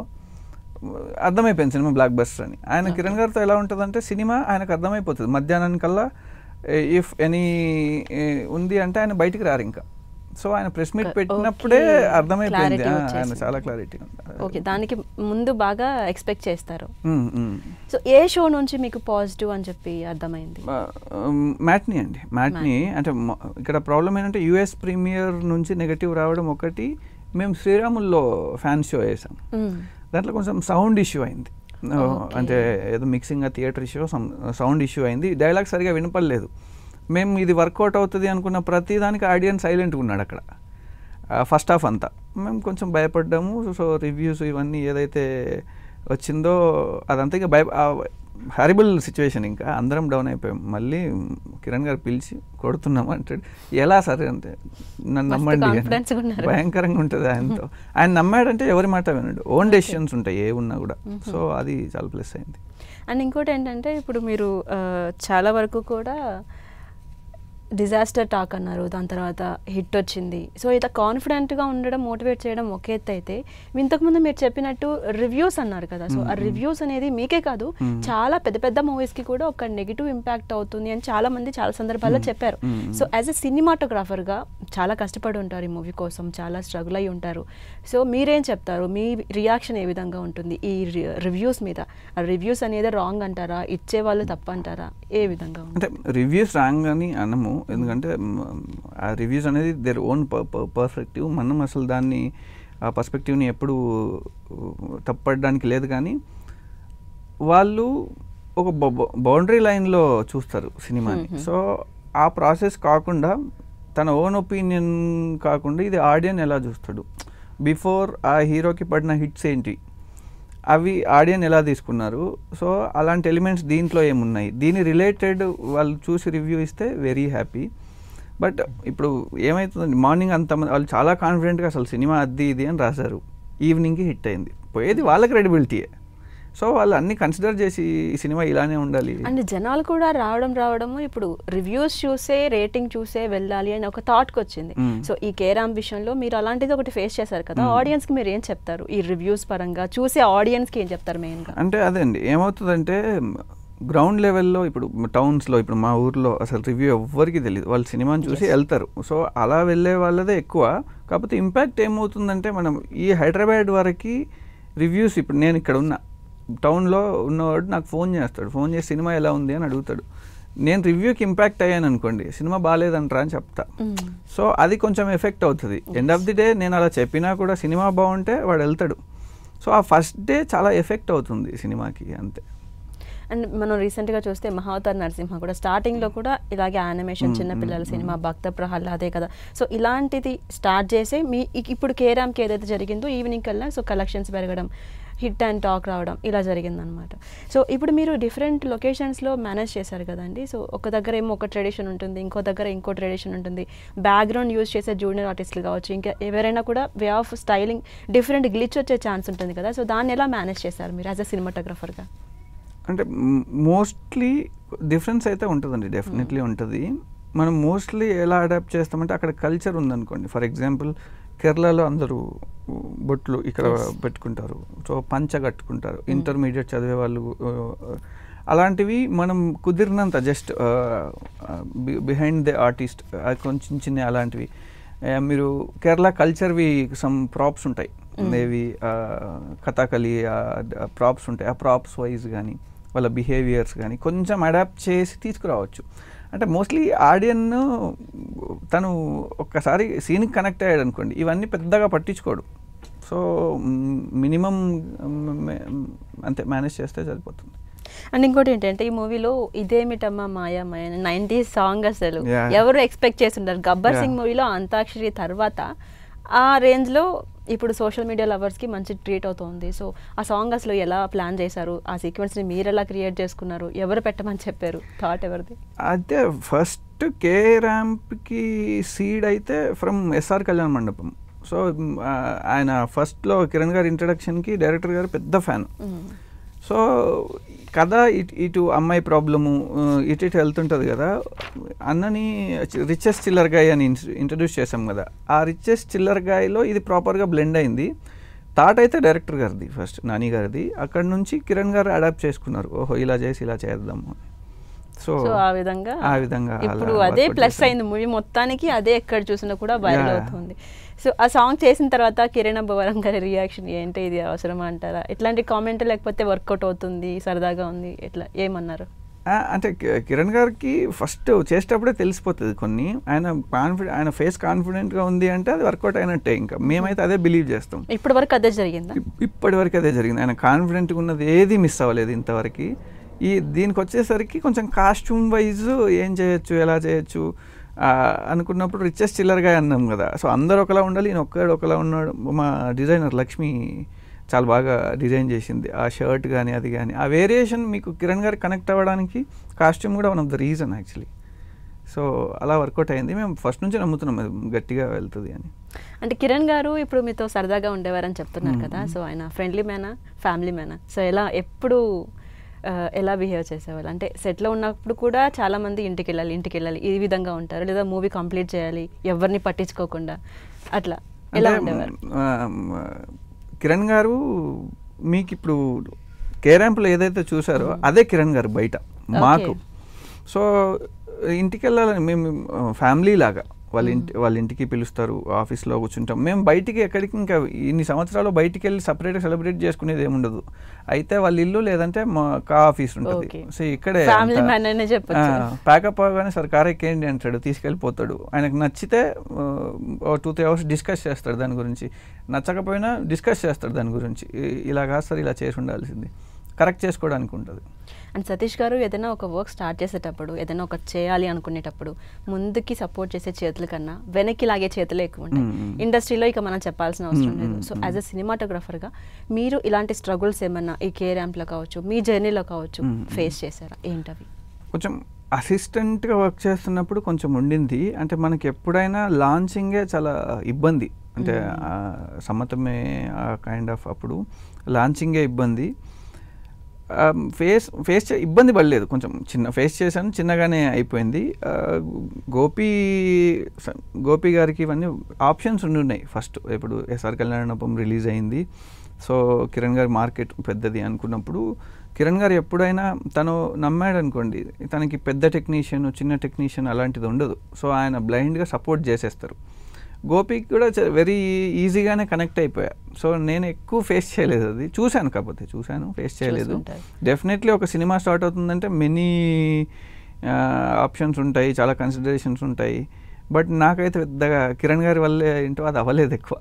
అర్థమైపోయింది సినిమా బ్లాక్ బస్టర్ అని. ఆయన కిరణ్ గారితో ఎలా ఉంటుందంటే సినిమా ఆయనకు అర్థమైపోతుంది మధ్యాహ్నానికల్లా ఇఫ్ ఎనీ ఉంది అంటే ఆయన బయటికి రారు ఇంకా. సో ఆయన ప్రెస్ మీట్ పెట్టినప్పుడే అర్థమైపోయింది ఆయన చాలా క్లారిటీ ఉంది. ఓకే, దానికి ముందు బాగా ఎక్స్పెక్ట్ చేస్తారు. సో ఏ షో నుంచి మీకు పాజిటివ్ అని చెప్పి అర్థమైంది? మ్యాట్నీ అండి. మ్యాట్నీ అంటే ఇక్కడ ప్రాబ్లం ఏంటంటే యుఎస్ ప్రీమియర్ నుంచి నెగటివ్ రావడం ఒకటి. మేము శ్రీరాముల్లో ఫ్యాన్ షో వేసాం, దాంట్లో కొంచెం సౌండ్ ఇష్యూ అయింది. అంటే ఏదో mixing theatre issue, sound issue అయింది, డైలాగ్ సరిగా వినపడలేదు. మేము ఇది వర్కౌట్ అవుతుంది అనుకున్న ప్రతిదానికి ఆడియన్స్ సైలెంట్గా ఉన్నాడు అక్కడ ఫస్ట్ హాఫ్ అంతా. మేము కొంచెం భయపడ్డాము. సో రివ్యూస్ ఇవన్నీ ఏదైతే వచ్చిందో అదంతా ఇంకా హారిబుల్ సిచ్యువేషన్, ఇంకా అందరం డౌన్ అయిపోయాం. మళ్ళీ కిరణ్ గారు పిలిచి కొడుతున్నాము అంటాడు. ఎలా సరే అంటే నన్ను నమ్మండి, భయంకరంగా ఉంటుంది ఆయనతో. ఆయన నమ్మాడంటే ఎవరి మాట వినడు, ఓన్ డెసిషన్స్ ఉంటాయి ఏ ఉన్నా కూడా. సో అది చాలా ప్లస్ అయింది. అండ్ ఇంకోటి ఏంటంటే ఇప్పుడు మీరు చాలా వరకు కూడా డిజాస్టర్ టాక్ అన్నారు, దాని తర్వాత హిట్ వచ్చింది. సో ఇట్లా కాన్ఫిడెంట్గా ఉండడం, మోటివేట్ చేయడం ఒక ఎత్తు అయితే, ఇంతకుముందు మీరు చెప్పినట్టు రివ్యూస్ అన్నారు కదా. సో ఆ రివ్యూస్ అనేది మీకే కాదు, చాలా పెద్ద పెద్ద మూవీస్కి కూడా ఒక నెగిటివ్ ఇంపాక్ట్ అవుతుంది అని చాలా మంది చాలా సందర్భాల్లో చెప్పారు. సో యాజ్ ఎ సినిమాటోగ్రాఫర్గా చాలా కష్టపడి ఉంటారు ఈ మూవీ కోసం, చాలా స్ట్రగుల్ అయి ఉంటారు. సో మీరేం చెప్తారు? మీ రియాక్షన్ ఏ విధంగా ఉంటుంది ఈ రివ్యూస్ మీద? ఆ రివ్యూస్ అనేది రాంగ్ అంటారా, ఇచ్చే వాళ్ళు తప్పు అంటారా, ఏ విధంగా? అంటే రివ్యూస్ రాంగ్ అని అనము, ఎందుకంటే ఆ రివ్యూస్ అనేది దేర్ ఓన్ పర్స్పెక్టివ్. మనం అసలు దాన్ని ఆ పర్స్పెక్టివ్ని ఎప్పుడు తప్పడానికి లేదు. కానీ వాళ్ళు ఒక బౌండరీ లైన్లో చూస్తారు సినిమాని. సో ఆ ప్రాసెస్ కాకుండా తన ఓన్ ఒపీనియన్ కాకుండా ఇది ఆడియన్ ఎలా చూస్తాడు, బిఫోర్ ఆ హీరోకి పడిన హిట్స్ ఏంటి, అవి ఆడియన్ ఎలా తీసుకున్నారు, సో అలాంటి ఎలిమెంట్స్ దీంట్లో ఏమున్నాయి, దీని రిలేటెడ్ వాళ్ళు చూసి రివ్యూ ఇస్తే వెరీ హ్యాపీ. బట్ ఇప్పుడు ఏమవుతుందండి, మార్నింగ్ అంతమంది వాళ్ళు చాలా కాన్ఫిడెంట్గా అసలు సినిమా అది ఇది అని రాశారు, ఈవినింగ్కి హిట్ అయింది, పోయేది వాళ్ళ క్రెడిబిలిటీయే. సో వాళ్ళు అన్ని కన్సిడర్ చేసి ఈ సినిమా ఇలానే ఉండాలి. అండ్ జనాలు కూడా రావడము ఇప్పుడు రివ్యూస్ చూసే, రేటింగ్ చూసే వెళ్ళాలి అని ఒక థాట్కి వచ్చింది. సో ఈ కేరామ్ విషయంలో మీరు అలాంటిది ఒకటి ఫేస్ చేశారు కదా, ఆడియన్స్కి మీరు ఏం చెప్తారు? ఈ రివ్యూస్ పరంగా చూసే ఆడియన్స్కి ఏం చెప్తారు మెయిన్గా? అంటే అదే అండి, ఏమవుతుందంటే గ్రౌండ్ లెవెల్లో ఇప్పుడు టౌన్స్లో, ఇప్పుడు మా ఊర్లో అసలు రివ్యూ ఎవ్వరికి తెలియదు, వాళ్ళు సినిమాని చూసి వెళ్తారు. సో అలా వెళ్ళే వాళ్ళదే ఎక్కువ. కాకపోతే ఇంపాక్ట్ ఏమవుతుందంటే మనం ఈ హైదరాబాద్ వరకు రివ్యూస్, ఇప్పుడు నేను ఇక్కడ ఉన్న టౌన్లో ఉన్నవాడు నాకు ఫోన్ చేస్తాడు, ఫోన్ చేసి సినిమా ఎలా ఉంది అని అడుగుతాడు. నేను రివ్యూకి ఇంపాక్ట్ అయ్యాను అనుకోండి, సినిమా బాగాలేదంటారా అని చెప్తా. సో అది కొంచెం ఎఫెక్ట్ అవుతుంది. ఎండ్ ఆఫ్ ది డే నేను అలా చెప్పినా కూడా సినిమా బాగుంటే వాడు వెళ్తాడు. సో ఆ ఫస్ట్ డే చాలా ఎఫెక్ట్ అవుతుంది సినిమాకి, అంతే. అండ్ మనం రీసెంట్గా చూస్తే మహావతార్ నరసింహ కూడా స్టార్టింగ్లో కూడా ఇలాగే యానిమేషన్ చిన్నపిల్లల సినిమా భక్త ప్రహ్లాదే కదా. సో ఇలాంటిది స్టార్ట్ చేసి మీ ఇప్పుడు కేరామ్కి ఏదైతే జరిగిందో ఈవినింగ్ కల్లా సో కలెక్షన్స్ పెరగడం, హిట్ అండ్ టాక్ రావడం, ఇలా జరిగిందనమాట. సో ఇప్పుడు మీరు డిఫరెంట్ లొకేషన్స్లో మేనేజ్ చేశారు కదండి. సో ఒక దగ్గర ఏమో ఒక ట్రెడిషన్ ఉంటుంది, ఇంకో దగ్గర ఇంకో ట్రెడిషన్ ఉంటుంది. బ్యాక్గ్రౌండ్ యూజ్ చేసే జూనియర్ ఆర్టిస్టులు కావచ్చు, ఇంకా ఎవరైనా కూడా way of styling different glitch వచ్చే ఛాన్స్ ఉంటుంది కదా. సో దాన్ని ఎలా మేనేజ్ చేశారు మీరు యాజ్ అ సినిమాటోగ్రఫర్గా? అంటే మోస్ట్లీ డిఫరెన్స్ అయితే ఉంటుందండి, డెఫినెట్లీ ఉంటుంది. మనం మోస్ట్లీ ఎలా అడాప్ట్ చేస్తామంటే అక్కడ కల్చర్ ఉందనుకోండి. ఫర్ ఎగ్జాంపుల్ కేరళలో అందరూ బొట్లు ఇక్కడ పెట్టుకుంటారు, సో పంచ కట్టుకుంటారు, ఇంటర్మీడియట్ చదివే వాళ్ళు. అలాంటివి మనం కుదిరినంత జస్ట్ బిహైండ్ ది ఆర్టిస్ట్ కొంచెం చిన్న అలాంటివి. మీరు కేరళ కల్చర్వి సమ్ ప్రాప్స్ ఉంటాయి, ఏవి కథాకళి ప్రాప్స్ ఉంటాయి. ఆ ప్రాప్స్ వైజ్ కానీ వాళ్ళ బిహేవియర్స్ కానీ కొంచెం అడాప్ట్ చేసి తీసుకురావచ్చు. అంటే మోస్ట్లీ ఆడియన్ తను ఒక్కసారి సీన్కి కనెక్ట్ అయ్యాడు అనుకోండి, ఇవన్నీ పెద్దగా పట్టించుకోడు. సో మినిమం అంతే మేనేజ్ చేస్తే సరిపోతుంది. అండ్ ఇంకోటి ఏంటంటే ఈ మూవీలో ఇదేమిటమ్మా మాయా మాయ 90s సాంగ్ అసలు ఎవరు ఎక్స్పెక్ట్ చేస్తుంటారు. గబ్బర్ సింగ్ మూవీలో అంతాక్షరి తర్వాత ఆ రేంజ్లో ఇప్పుడు సోషల్ మీడియా లవర్స్కి మంచి ట్రీట్ అవుతుంది. సో ఆ సాంగ్ అసలు ఎలా ప్లాన్ చేశారు, ఆ సీక్వెన్స్ని మీరు ఎలా క్రియేట్ చేసుకున్నారు, ఎవరు పెట్టమని చెప్పారు, థాట్ ఎవరిది? అయితే ఫస్ట్ కే ర్యాంప్కి సీడ్ అయితే ఫ్రమ్ ఎస్ఆర్ కళ్యాణ మండపం. సో ఆయన ఫస్ట్లో కిరణ్ గారి ఇంట్రడక్షన్కి డైరెక్టర్ గారు పెద్ద ఫ్యాన్. సో కథ ఇటు అమ్మాయి ప్రాబ్లము ఇటు వెళ్తుంటుంది కదా. అన్నని రిచెస్ట్ చిల్లర్ గాయ్ అని ఇంట్రడ్యూస్ చేసాం కదా, ఆ రిచెస్ట్ చిల్లర్ గాయ్లో ఇది ప్రాపర్గా బ్లెండ్ అయింది. థాట్ అయితే డైరెక్టర్ గారిది, ఫస్ట్ నాని గారిది. అక్కడ నుంచి కిరణ్ గారు అడాప్ట్ చేసుకున్నారు, ఓహో ఇలా చేసి ఇలా చేద్దాము. సో ఆ విధంగా ఇప్పుడు అలా అదే workout ప్లస్ చేశాను. అయింది మూవీ మొత్తానికి, అదే ఎక్కడ చూసినా కూడా వైరల్ Yeah. అవుతుంది. సో ఆ సాంగ్ చేసిన తర్వాత కిరణ్ అబ్బవరం గారి రియాక్షన్ ఏంటి, ఇది అవసరమా అంటారా, ఎట్లాంటి కామెంట్, లేకపోతే వర్కౌట్ అవుతుంది సరదాగా ఉంది ఎట్లా ఏమన్నారు? అంటే కిరణ్ గారికి ఫస్ట్ చేసేటప్పుడే తెలిసిపోతుంది కొన్ని. ఆయన ఫేస్ కాన్ఫిడెంట్గా ఉంది అంటే అది వర్కౌట్ అయినట్టే. ఇంకా మేమైతే అదే బిలీవ్ చేస్తాం. ఇప్పటి వరకు అదే జరిగిందా? ఇప్పటి వరకు అదే జరిగింది. ఆయన కాన్ఫిడెంట్గా ఉన్నది ఏది మిస్ అవ్వలేదు ఇంతవరకు. దీనికి వచ్చేసరికి కొంచెం కాస్ట్యూమ్ వైజ్ ఏం చేయొచ్చు, ఎలా చేయొచ్చు అనుకున్నప్పుడు రిచెస్ట్ చిల్లర్గా అన్నాం కదా. సో అందరు ఒకలా ఉండాలి, ఈయన ఒక్కడు ఒకలా ఉన్నాడు. మా డిజైనర్ లక్ష్మి చాలా బాగా డిజైన్ చేసింది ఆ షర్ట్ కానీ అది కానీ. ఆ వేరియేషన్ మీకు కిరణ్ గారికి కనెక్ట్ అవ్వడానికి కాస్ట్యూమ్ కూడా one of the reason actually. So అలా వర్కౌట్ అయింది. మేము ఫస్ట్ నుంచి నమ్ముతున్నాం అది గట్టిగా వెళ్తుంది అని. అంటే కిరణ్ గారు ఇప్పుడు మీతో సరదాగా ఉండేవారని చెప్తున్నారు కదా. సో ఆయన ఫ్రెండ్లీ మ్యానా, ఫ్యామిలీ మ్యానా? సో ఎలా బిహేవ్ చేసేవాళ్ళు? అంటే సెట్లో ఉన్నప్పుడు కూడా చాలా మంది ఇంటికి వెళ్ళాలి ఈ విధంగా ఉంటారు, లేదా మూవీ కంప్లీట్ చేయాలి ఎవరిని పట్టించుకోకుండా, అట్లా ఎలా ఉండేవారు? కిరణ్ గారు మీకు ఇప్పుడు కేరాంప్లో ఏదైతే చూసారో అదే కిరణ్ గారు బయట మాకు. సో ఇంటికి వెళ్ళాలని మేము ఫ్యామిలీ లాగా వాళ్ళ ఇంటికి పిలుస్తారు, ఆఫీస్లో కూర్చుంటాం. మేము బయటికి ఎక్కడికి ఇంకా ఇన్ని సంవత్సరాలు బయటికి వెళ్ళి సపరేట్గా సెలబ్రేట్ చేసుకునేది ఏమి ఉండదు. అయితే వాళ్ళ ఇల్లు లేదంటే మా ఆఫీస్ ఉంటుంది. సో ఇక్కడే ప్యాకప్ అవగానే సార్ కార్ ఎక్కేయండి అంటాడు, తీసుకెళ్ళిపోతాడు. ఆయనకు నచ్చితే 2-3 అవర్స్ డిస్కస్ చేస్తాడు దాని గురించి, నచ్చకపోయినా డిస్కస్ చేస్తాడు దాని గురించి. ఇలా కాదు సార్, ఇలా చేసి ఉండాల్సింది, కరెక్ట్ చేసుకోవడానికి ఉంటుంది. అండ్ సతీష్ గారు ఏదైనా ఒక వర్క్ స్టార్ట్ చేసేటప్పుడు, ఏదైనా ఒక చేయాలి అనుకునేటప్పుడు ముందుకి సపోర్ట్ చేసే చేతుల కన్నా వెనక్కి లాగే చేతులే ఎక్కువ ఉంటాయి. ఇండస్ట్రీలో ఇక మనం చెప్పాల్సిన అవసరం లేదు. సో యాజ్ అ సినిమాటోగ్రఫర్గా మీరు ఇలాంటి స్ట్రగుల్స్ ఏమన్నా ఈ కేరాంప్లో కావచ్చు, మీ జర్నీలో కావచ్చు, ఫేస్ చేశారా? ఏంటవి? కొంచెం అసిస్టెంట్గా వర్క్ చేస్తున్నప్పుడు కొంచెం ఉండింది. అంటే మనకి ఎప్పుడైనా లాంచింగే చాలా ఇబ్బంది. అంటే సమ్మతమే కైండ్ ఆఫ్ అప్పుడు లాంచింగే ఇబ్బంది. ఇబ్బంది పడలేదు, కొంచెం ఫేస్ చేశాను, చిన్నగానే అయిపోయింది. గోపి గారికి ఇవన్నీ ఆప్షన్స్ ఉన్నాయి. ఫస్ట్ ఇప్పుడు ఎస్ఆర్ కళ్యాణం రిలీజ్ అయింది. సో కిరణ్ గారి మార్కెట్ పెద్దది అనుకున్నప్పుడు కిరణ్ గారు ఎప్పుడైనా తను నమ్మాడు అనుకోండి, తనకి పెద్ద టెక్నీషియన్ చిన్న టెక్నీషియన్ అలాంటిది ఉండదు. సో ఆయన బ్లైండ్గా సపోర్ట్ చేసేస్తారు. గోపికి కూడా వెరీ ఈజీగానే కనెక్ట్ అయిపోయా. సో నేను ఎక్కువ ఫేస్ చేయలేదు, అది చూశాను, ఫేస్ చేయలేదు. డెఫినెట్లీ ఒక సినిమా స్టార్ట్ అవుతుందంటే మెనీ ఆప్షన్స్ ఉంటాయి, చాలా కన్సిడరేషన్స్ ఉంటాయి. బట్ నాకైతే పెద్దగా కిరణ్ గారి వల్లే ఏంటో అది అవ్వలేదు ఎక్కువ.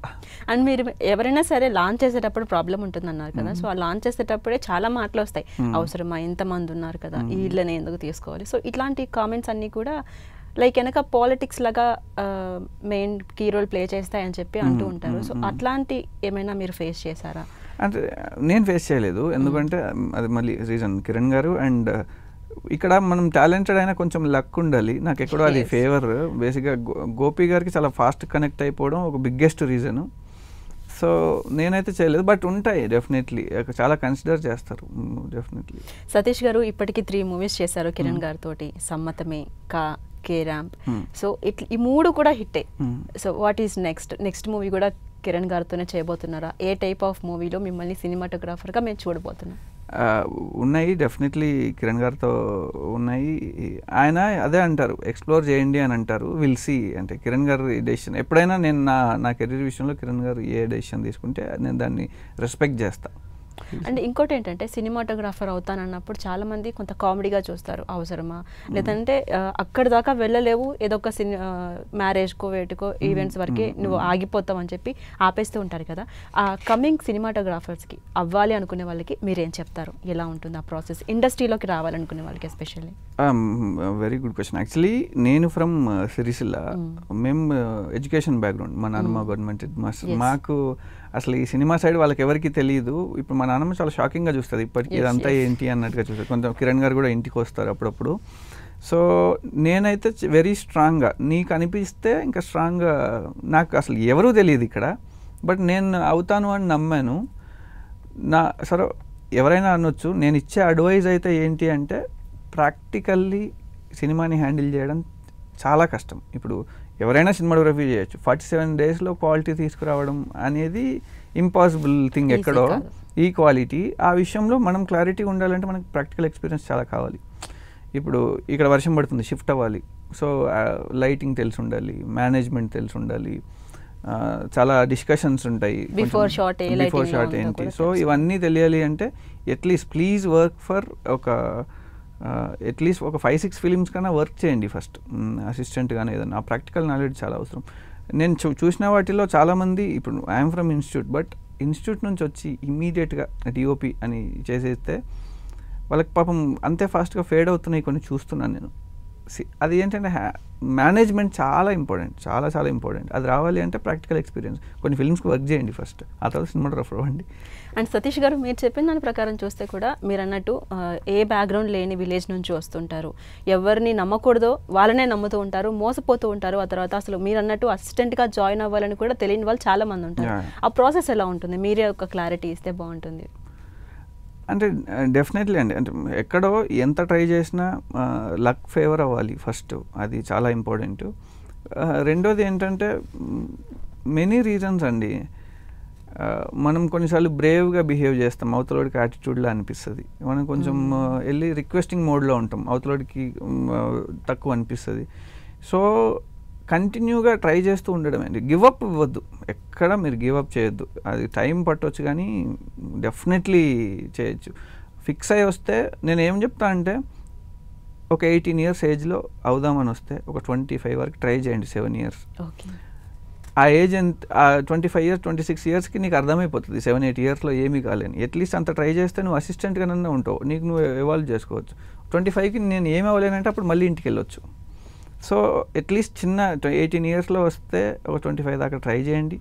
అండ్ మీరు ఎవరైనా సరే లాంచ్ చేసేటప్పుడు ప్రాబ్లం ఉంటుంది అన్నారు కదా. సో ఆ లాంచ్ చేసేటప్పుడే చాలా మాటలు వస్తాయి, అవసరమా, ఎంతమంది ఉన్నారు కదా, ఈ ఇళ్ళని ఎందుకు తీసుకోవాలి. సో ఇట్లాంటి కామెంట్స్ అన్నీ కూడా లైక్ వెనక పాలిటిక్స్ లాగా మెయిన్ కీ రోల్ ప్లే చేస్తాయని చెప్పి అంటూ ఉంటారు. సో అట్లాంటి ఏమైనా మీరు ఫేస్ చేశారా? అంటే నేను ఫేస్ చేయలేదు, ఎందుకంటే అది మళ్ళీ రీజన్ కిరణ్ గారు. అండ్ ఇక్కడ మనం టాలెంటెడ్ అయినా కొంచెం లక్ ఉండాలి. నాకు ఎక్కడో అది ఫేవర్. బేసిక్గా గోపి గారికి చాలా ఫాస్ట్ కనెక్ట్ అయిపోవడం ఒక బిగ్గెస్ట్ రీజను. సో నేనైతే చేయలేదు, బట్ ఉంటాయి డెఫినెట్లీ, చాలా కన్సిడర్ చేస్తారు డెఫినెట్లీ. సతీష్ గారు ఇప్పటికీ 3 మూవీస్ చేశారు కిరణ్ గారితో, సమ్మతమే, కేరాంప్. సో ఈ 3 కూడా హిట్టే. So what is next movie కూడా కిరణ్ గారితోనే చేయబోతున్నారా? ఏ టైప్ ఆఫ్ మూవీలో మిమ్మల్ని సినిమాటోగ్రాఫర్గా మేము చూడబోతున్నాం? ఉన్నాయి, డెఫినెట్లీ కిరణ్ గారితో ఉన్నాయి. ఆయన అదే అంటారు, ఎక్స్ప్లోర్ చేయండి అని అంటారు. Will see. అంటే కిరణ్ గారి డెసిషన్ ఎప్పుడైనా, నేను నా కెరీర్ విషయంలో కిరణ్ గారు ఏ డెసిషన్ తీసుకుంటే నేను దాన్ని రెస్పెక్ట్ చేస్తాను. అండ్ ఇంకోటి ఏంటంటే సినిమాటోగ్రాఫర్ అవుతానన్నప్పుడు చాలా మంది కొంత కామెడీగా చూస్తారు, అవసరమా, లేదంటే అక్కడి దాకా వెళ్ళలేవు, ఏదో ఒక మ్యారేజ్కో వేటుకో ఈవెంట్స్ వరకే నువ్వు ఆగిపోతావు అని చెప్పి ఆపేస్తూ ఉంటారు కదా. ఆ కమింగ్ సినిమాటోగ్రాఫర్స్కి అవ్వాలి అనుకునే వాళ్ళకి మీరేం చెప్తారు? ఎలా ఉంటుంది ఆ ప్రాసెస్, ఇండస్ట్రీలోకి రావాలనుకునే వాళ్ళకి especially? Very good question. Actually నేను ఫ్రమ్ సిరిసిల్ల, మేము ఎడ్యుకేషన్ బ్యాక్గ్రౌండ్, మా నాన్నమ్మ గవర్నమెంట్ హెడ్ మాస్టర్. మాకు అసలు ఈ సినిమా సైడ్ వాళ్ళకి ఎవరికి తెలియదు. ఇప్పుడు మా నాన్నమ్మ చాలా షాకింగ్గా చూస్తుంది ఇప్పటికీ, ఇదంతా ఏంటి అన్నట్టుగా చూస్తారు. కొంచెం కిరణ్ గారు కూడా ఇంటికి వస్తారు అప్పుడప్పుడు. సో నేనైతే వెరీ స్ట్రాంగ్గా, నీకు అనిపిస్తే ఇంకా స్ట్రాంగ్గా, నాకు అసలు ఎవరూ తెలియదు ఇక్కడ, బట్ నేను అవుతాను అని నమ్మాను. సరే ఎవరైనా అనొచ్చు, నేను ఇచ్చే అడ్వైజ్ అయితే ఏంటి అంటే, ప్రాక్టికల్లీ సినిమాని హ్యాండిల్ చేయడం చాలా కష్టం. ఇప్పుడు ఎవరైనా సినిమాటోగ్రఫీ చేయొచ్చు, 47 డేస్లో క్వాలిటీ తీసుకురావడం అనేది ఇంపాసిబుల్ థింగ్ ఎక్కడో. ఈ క్వాలిటీ, ఆ విషయంలో మనం క్లారిటీ ఉండాలంటే మనకు ప్రాక్టికల్ ఎక్స్పీరియన్స్ చాలా కావాలి. ఇప్పుడు ఇక్కడ వర్షం పడుతుంది, షిఫ్ట్ అవ్వాలి, సో లైటింగ్ తెలిసి ఉండాలి, మేనేజ్మెంట్ తెలిసి ఉండాలి, చాలా డిస్కషన్స్ ఉంటాయి బిఫోర్ షాట్ ఏంటి. సో ఇవన్నీ తెలియాలి అంటే at least please work for at least ఒక 5-6 ఫిలిమ్స్ కన్నా వర్క్ చేయండి ఫస్ట్ అసిస్టెంట్ కానీ ఏదన్నా. ఆ ప్రాక్టికల్ నాలెడ్జ్ చాలా అవసరం. నేను చూసిన వాటిలో చాలామంది ఇప్పుడు I'm from institute, but institute నుంచి వచ్చి ఇమ్మీడియట్గా డిఓపి అని చేసేస్తే వాళ్ళకి పాపం అంతే ఫాస్ట్గా ఫేడ్ అవుతున్నాయి కొన్ని చూస్తున్నాను నేను. అది ఏంటంటే మేనేజ్మెంట్ చాలా ఇంపార్టెంట్, చాలా చాలా ఇంపార్టెంట్. అది రావాలి అంటే ప్రాక్టికల్ ఎక్స్పీరియన్స్. కొన్ని ఫిల్మ్స్కి వర్క్ చేయండి ఫస్ట్, ఆ తర్వాత సినిమాటోగ్రాఫర్ అవ్వండి. అండ్ సతీష్ గారు, మీరు చెప్పిన దాని ప్రకారం చూస్తే కూడా మీరు అన్నట్టు ఏ బ్యాక్గ్రౌండ్ లేని విలేజ్ నుంచి వస్తుంటారు, ఎవరిని నమ్మకూడదో వాళ్ళనే నమ్ముతూ ఉంటారు, మోసపోతూ ఉంటారు. ఆ తర్వాత అసలు మీరు అన్నట్టు అసిస్టెంట్గా జాయిన్ అవ్వాలని కూడా తెలియని వాళ్ళు చాలా మంది ఉంటారు. ఆ ప్రాసెస్ ఎలా ఉంటుంది? మీరే ఒక క్లారిటీ ఇస్తే బాగుంటుంది. అంటే డెఫినెట్లీ అండి, అంటే ఎక్కడో ఎంత ట్రై చేసినా లక్ ఫేవర్ అవ్వాలి ఫస్ట్, అది చాలా ఇంపార్టెంట్. రెండోది ఏంటంటే మెనీ రీజన్స్ అండి. మనం కొన్నిసార్లు బ్రేవ్గా బిహేవ్ చేస్తాం, అవతలోడికి యాటిట్యూడ్లా అనిపిస్తుంది. మనం కొంచెం వెళ్ళి రిక్వెస్టింగ్ మోడ్లో ఉంటాం, అవతలోడికి తక్కువ అనిపిస్తుంది. సో కంటిన్యూగా ట్రై చేస్తూ ఉండడం అండి, గివప్ ఇవ్వద్దు, ఎక్కడ మీరు గివప్ చేయొద్దు. అది టైం పట్టవచ్చు కానీ డెఫినెట్లీ చేయొచ్చు. ఫిక్స్ అయ్యి వస్తే నేను ఏం చెప్తా అంటే ఒక 18 years ఏజ్లో అవుదామని వస్తే ఒక 25 వరకు ట్రై చేయండి, 7 years. ఆ ఏజ్ ఎంత 25 years 26 yearsకి నీకు అర్థమైపోతుంది 7-8 yearsలో ఏమీ కాలేని. అట్లీస్ట్ అంత ట్రై చేస్తే నువ్వు అసిస్టెంట్గానన్నా ఉంటావు, నీకు నువ్వు ఎవాల్వ్ చేసుకోవచ్చు. 25కి నేను ఏమి అవ్వలేనంటే అప్పుడు మళ్ళీ ఇంటికి వెళ్ళొచ్చు. సో అట్లీస్ట్ చిన్న 18 yearsలో వస్తే ఒక 25 దాకా ట్రై చేయండి.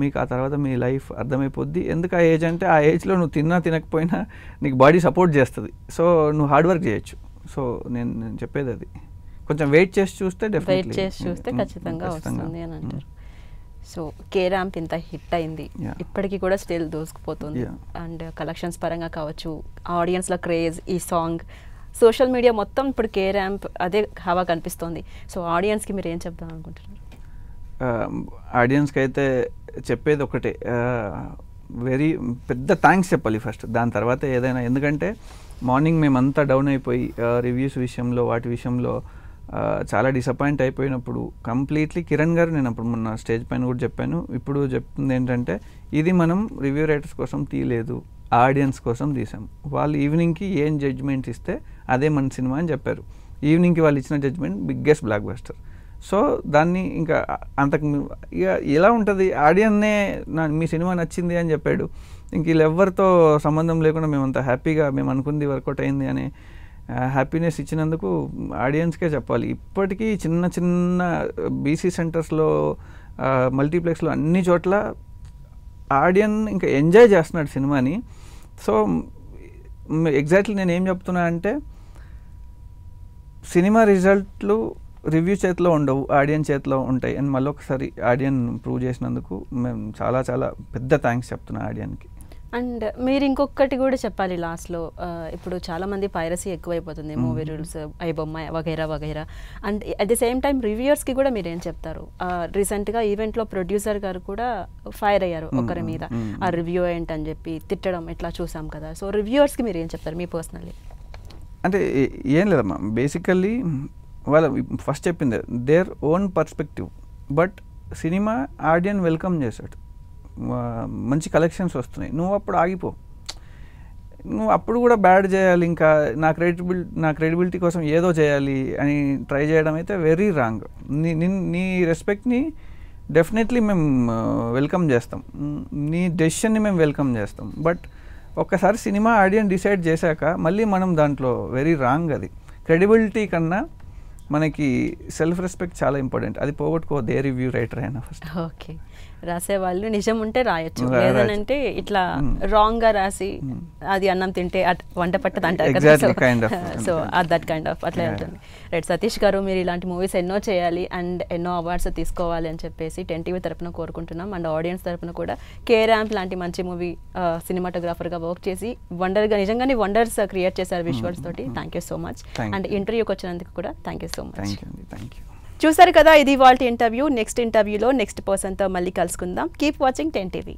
మీకు ఆ తర్వాత మీ లైఫ్ అర్థమైపోద్ది. ఎందుకు ఆ ఏజ్ అంటే ఆ ఏజ్లో నువ్వు తిన్నా తినకపోయినా నీకు బాడీ సపోర్ట్ చేస్తుంది. సో నువ్వు హార్డ్ వర్క్ చేయొచ్చు. సో నేను చెప్పేది అది, కొంచెం వెయిట్ చేసి చూస్తే వెయిట్ చేసి చూస్తే ఖచ్చితంగా వస్తుంది అని అంటారు. సో కే ర్యాంప్ ఇంత హిట్ అయింది, ఇప్పటికీ కూడా స్టిల్ దూసుకుపోతుంది. అండ్ కలెక్షన్స్ పరంగా కావచ్చు, ఆడియన్స్లో క్రేజ్, ఈ సాంగ్, సోషల్ మీడియా మొత్తం ఇప్పుడు కే ర్యాంప్ అదే హవా కనిపిస్తుంది. సో ఆడియన్స్కి మీరు ఏం చెప్దాం అనుకుంటున్నారు? ఆడియన్స్కి అయితే చెప్పేది ఒకటే, వెరీ పెద్ద థ్యాంక్స్ చెప్పాలి ఫస్ట్, దాని తర్వాత ఏదైనా. ఎందుకంటే మార్నింగ్ మేమంతా డౌన్ అయిపోయి రివ్యూస్ విషయంలో వాటి విషయంలో చాలా డిసప్పాయింట్ అయిపోయినప్పుడు కంప్లీట్లీ కిరణ్ గారు, నేను అప్పుడు మొన్న స్టేజ్ పైన కూడా చెప్పాను, ఇప్పుడు చెప్తుంది ఏంటంటే ఇది మనం రివ్యూ రైటర్స్ కోసం తీయలేదు, ఆడియన్స్ కోసం తీసాం. వాళ్ళు ఈవినింగ్కి ఏం జడ్జ్మెంట్ ఇస్తే అదే మన సినిమా అని చెప్పారు. ఈవినింగ్కి వాళ్ళు ఇచ్చిన judgement biggest blockbuster. So దాన్ని ఇంకా అంతకు ఇక ఎలా ఉంటుంది, ఆడియన్నే మీ సినిమా నచ్చింది అని చెప్పాడు, ఇంక వీళ్ళెవ్వరితో సంబంధం లేకుండా మేమంతా హ్యాపీగా మేము అనుకుంది వర్కౌట్ అయింది అనే హ్యాపీనెస్ ఇచ్చినందుకు ఆడియన్స్కే చెప్పాలి. ఇప్పటికీ చిన్న చిన్న బీసీ సెంటర్స్లో, మల్టీప్లెక్స్లో అన్ని చోట్ల ఆడియన్ ఇంకా ఎంజాయ్ చేస్తున్నాడు సినిమాని. సో ఎగ్జాక్ట్లీ నేను ఏం చెప్తున్నా అంటే సినిమా రిజల్ట్లు రివ్యూ చేతిలో ఉండవు, ఆడియన్ చేతిలో ఉంటాయి అని మళ్ళీ ఒకసారి ఆడియన్ ప్రూవ్ చేసినందుకు మేము చాలా చాలా పెద్ద థ్యాంక్స్ చెప్తున్నా ఆడియన్కి. అండ్ మీరు ఇంకొకటి కూడా చెప్పాలి లాస్ట్లో, ఇప్పుడు చాలామంది పైరసీ ఎక్కువైపోతుంది, మూవీ రూల్స్, ఐబొమ్మ వగైరా వగైరా. And at the same time రివ్యూయర్స్కి కూడా మీరు ఏం చెప్తారు? రీసెంట్గా ఈవెంట్లో ప్రొడ్యూసర్ గారు కూడా ఫైర్ అయ్యారు ఒకరి మీద, ఆ రివ్యూ ఏంటని చెప్పి తిట్టడం ఇట్లా చూసాం కదా. సో రివ్యూయర్స్కి మీరు ఏం చెప్తారు మీ పర్సనల్లీ? అంటే ఏం లేదమ్మా, బేసికల్లీ వాళ్ళ ఫస్ట్ చెప్పింది their own perspective, but cinema audience welcome చేశాడు, మంచి కలెక్షన్స్ వస్తున్నాయి, నువ్వు అప్పుడు ఆగిపో, నువ్వు అప్పుడు కూడా బ్యాడ్ చేయాలి, ఇంకా నా క్రెడిబిలిటీ కోసం ఏదో చేయాలి అని ట్రై చేయడం అయితే వెరీ రాంగ్. నీ రెస్పెక్ట్ని డెఫినెట్లీ మేము వెల్కమ్ చేస్తాం, నీ డెసిషన్ని మేము వెల్కమ్ చేస్తాం, బట్ ఒక్కసారి సినిమా ఆడియన్ డిసైడ్ చేశాక మళ్ళీ మనం దాంట్లో వెరీ రాంగ్. అది క్రెడిబిలిటీ కన్నా మనకి సెల్ఫ్ రెస్పెక్ట్ చాలా ఇంపార్టెంట్, అది పోగొట్టుకోవద్దు ఏ రివ్యూ రైటర్ అయినా ఫస్ట్. ఓకే, రాసేవాళ్ళు నిజం ఉంటే రాయొచ్చు, లేదనంటే ఇట్లా రాంగ్ గా రాసి అది అన్నం తింటే వంట పట్టదు అంటారు కదా. సో దట్ కైండ్ ఆఫ్ అట్లా ఉంటుంది. రైట్ సతీష్ గారు, మీరు ఇలాంటి మూవీస్ ఎన్నో చేయాలి అండ్ ఎన్నో అవార్డ్స్ తీసుకోవాలి అని చెప్పేసి 10TV తరపున కోరుకుంటున్నాం. అండ్ ఆడియన్స్ తరపున కూడా కే ర్యాంప్ లాంటి మంచి మూవీ సినిమాటోగ్రాఫర్గా వర్క్ చేసి వండర్గా నిజంగానే వండర్స్ క్రియేట్ చేశారు విజువల్స్ తోటి. Thank you so much. And ఇంటర్వ్యూకి వచ్చినందుకు కూడా థ్యాంక్ యూ సో మచ్. చూసారు కదా, ఇది వాళ్ళ ఇంటర్వ్యూ. నెక్స్ట్ ఇంటర్వ్యూలో నెక్స్ట్ పర్సన్తో మళ్ళీ కలుసుకుందాం. Keep watching 10TV.